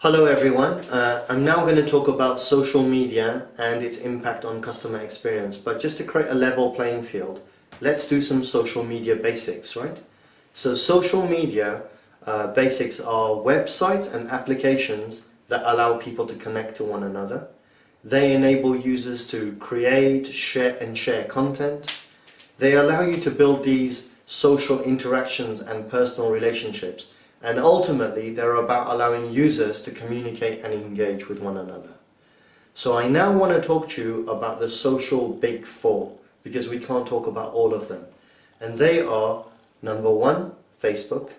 Hello everyone, I'm now going to talk about social media and its impact on customer experience, but just to create a level playing field, let's do some social media basics, right? So social media basics are websites and applications that allow people to connect to one another. They enable users to create, share content. They allow you to build these social interactions and personal relationships. And ultimately, they're about allowing users to communicate and engage with one another. So I now want to talk to you about the social big four, because we can't talk about all of them. And they are, number 1, Facebook,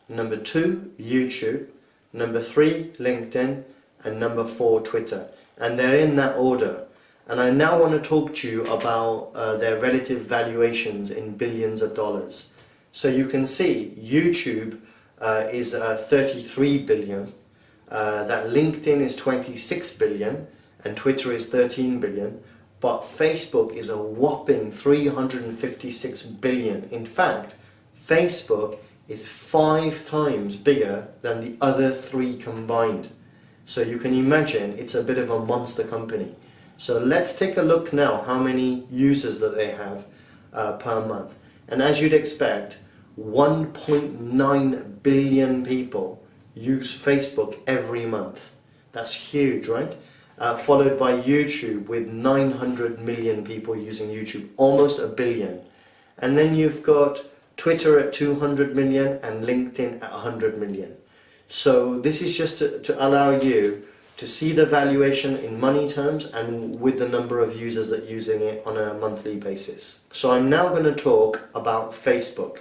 number 2, YouTube, number 3, LinkedIn, and number 4, Twitter. And they're in that order. And I now want to talk to you about their relative valuations in billions of dollars. So you can see YouTube is 33 billion, that LinkedIn is 26 billion, and Twitter is 13 billion, but Facebook is a whopping 356 billion. In fact, Facebook is 5 times bigger than the other 3 combined. So you can imagine it's a bit of a monster company. So let's take a look now how many users that they have per month. And as you'd expect, 1.9 billion people use Facebook every month. That's huge, right? Followed by YouTube with 900 million people using YouTube, almost a billion. And then you've got Twitter at 200 million and LinkedIn at 100 million. So this is just to allow you to see the valuation in money terms and with the number of users that are using it on a monthly basis. So I'm now going to talk about Facebook.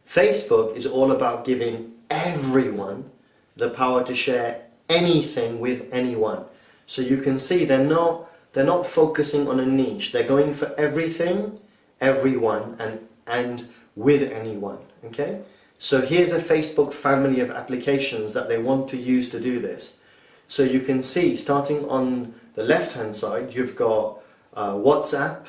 Facebook is all about giving everyone the power to share anything with anyone. So you can see they're not focusing on a niche. They're going for everything, everyone, and with anyone. Okay? So here's a Facebook family of applications that they want to use to do this. So you can see, starting on the left-hand side, you've got WhatsApp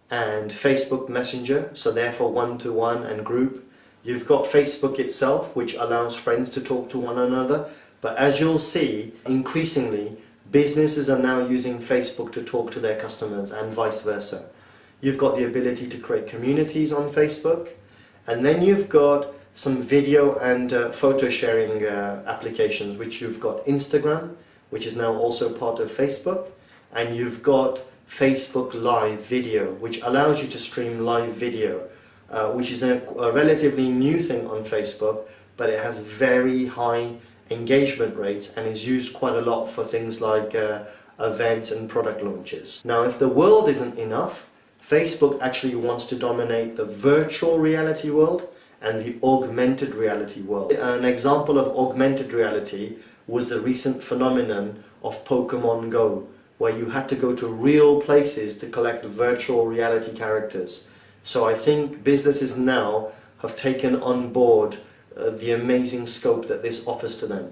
and Facebook Messenger, so therefore one-to-one and group. You've got Facebook itself, which allows friends to talk to one another. But as you'll see, increasingly, businesses are now using Facebook to talk to their customers and vice versa. You've got the ability to create communities on Facebook. And then you've got some video and photo sharing applications, which you've got Instagram, which is now also part of Facebook. And you've got Facebook Live Video, which allows you to stream live video. Which is a relatively new thing on Facebook, but it has very high engagement rates and is used quite a lot for things like events and product launches. Now, if the world isn't enough, Facebook actually wants to dominate the virtual reality world and the augmented reality world. An example of augmented reality was the recent phenomenon of Pokemon Go, where you had to go to real places to collect virtual reality characters. So I think businesses now have taken on board the amazing scope that this offers to them.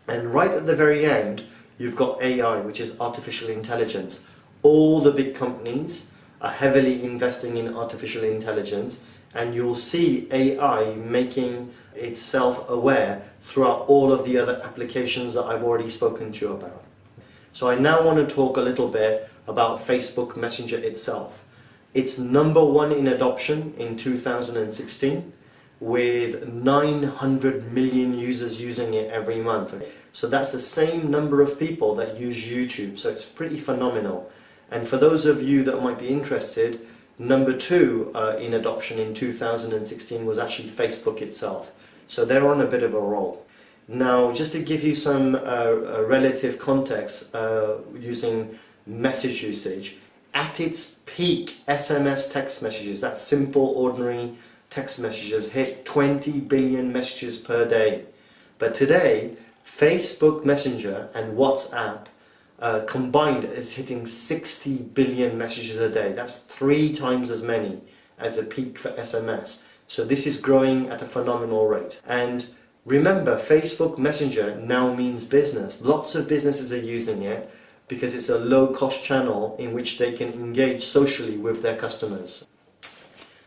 And right at the very end, you've got AI, which is artificial intelligence. All the big companies are heavily investing in artificial intelligence, and you'll see AI making itself aware throughout all of the other applications that I've already spoken to you about. So I now want to talk a little bit about Facebook Messenger itself. It's number 1 in adoption in 2016 with 900 million users using it every month. So that's the same number of people that use YouTube, so it's pretty phenomenal. And for those of you that might be interested, number 2 in adoption in 2016 was actually Facebook itself. So they're on a bit of a roll. Now, just to give you some relative context using message usage, at its peak, SMS text messages, that's simple, ordinary text messages, hit 20 billion messages per day. But today, Facebook Messenger and WhatsApp combined is hitting 60 billion messages a day. That's 3 times as many as a peak for SMS. So this is growing at a phenomenal rate. And remember, Facebook Messenger now means business. Lots of businesses are using it because it's a low-cost channel in which they can engage socially with their customers.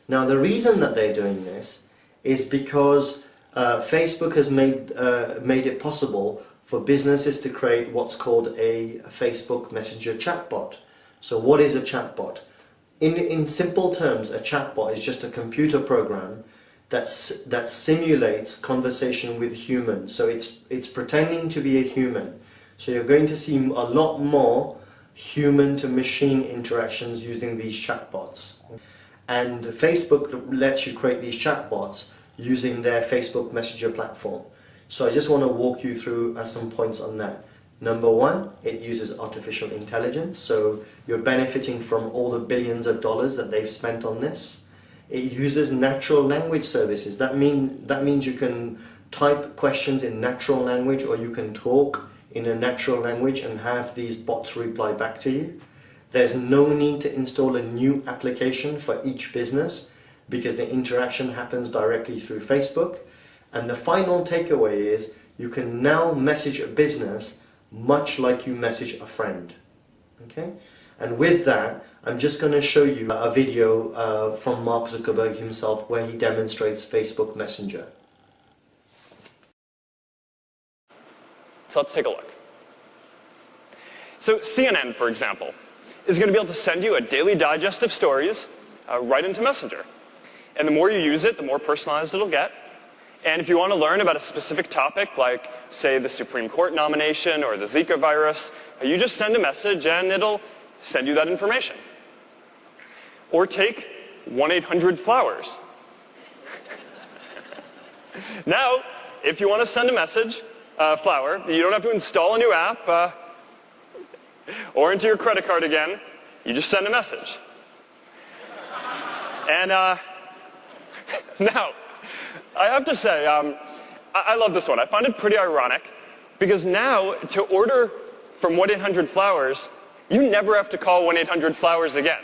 Now, the reason that they're doing this is because Facebook has made it possible for businesses to create what's called a Facebook Messenger chatbot. So what is a chatbot? In simple terms, a chatbot is just a computer program that simulates conversation with humans. So it's pretending to be a human. So you're going to see a lot more human to machine interactions using these chatbots. And Facebook lets you create these chatbots using their Facebook Messenger platform. So I just want to walk you through some points on that. Number one, it uses artificial intelligence, so you're benefiting from all the billions of dollars that they've spent on this. It uses natural language services. That means you can type questions in natural language, or you can talk in a natural language and have these bots reply back to you. There's no need to install a new application for each business because the interaction happens directly through Facebook. And the final takeaway is you can now message a business much like you message a friend. Okay? And with that, I'm just going to show you a video from Mark Zuckerberg himself where he demonstrates Facebook Messenger. So let's take a look. So CNN, for example, is going to be able to send you a daily digest of stories right into Messenger. And the more you use it, the more personalized it'll get. And if you want to learn about a specific topic, like, say, the Supreme Court nomination or the Zika virus, you just send a message and it'll send you that information. Or take 1-800-Flowers. Now, if you want to send a message, flower, you don't have to install a new app or enter your credit card again. You just send a message. And now, I have to say, I love this one. I find it pretty ironic because now to order from 1-800-Flowers, you never have to call 1-800-Flowers again.